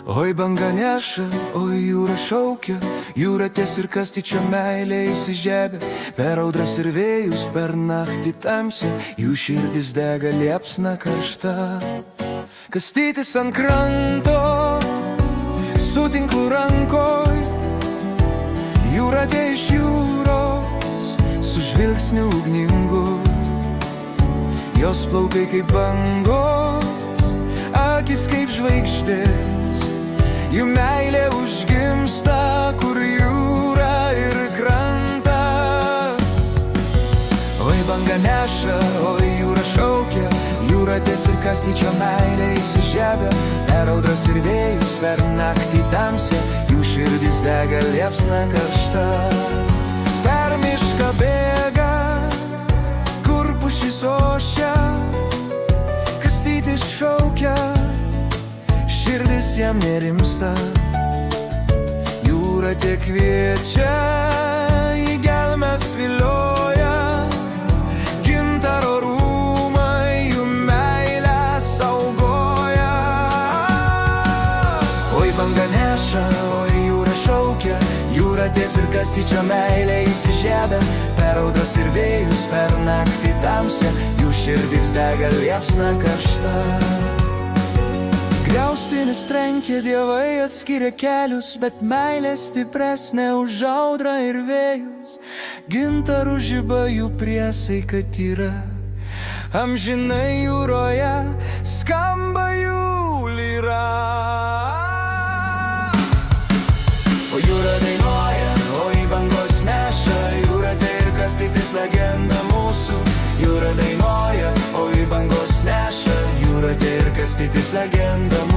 Oi banga neša, oi jūra šaukia, jūra ties ir kastyčio meilė įsižiebė. Per audras ir vėjus, per naktį tamsią, jų širdis dega liepsna karšta. Kastytis ant kranto, su tinklu rankoj, jūra atėjo iš jūros, su žvilgsniu ugningu. Jos plaukai kaip bangos, akis kaip žvaigždės, jų meilė užgimsta, kur jūra ir krantas. Oi banga neša, oi jūra šaukia, jūra ties ir kastyčio meilė įsižiebė. Per audras ir vėjus, per naktį tamsią, jų širdis dega liepsna karšta. Per mišką bėga, kur pušis ošia, kastytis šaukia, širdis jam nerimsta. Jūra tiek kviečia, į gelmes vilioja, gintaro rūmai jų meilę saugoja. Oi banga neša, oi jūra šaukia, jūra ties ir kastyčio meilė įsižiebė. Per audras ir vėjus, per naktį tamsią, jų širdis dega liepsna karšta. Griaustinis trenkė, dievai atskiria kelius, bet meilė stipresnė už audrą ir vėjus. Gintarų žiba jų priesaika tyra, amžinai jūroje skamba jų lyra. O jūra dainuoja, oi bangos neša, jūra tai ir kastytis legenda mūsų. Jūra dainuoja, oi bangos neša, jūra tai ir kastytis legenda mūsų.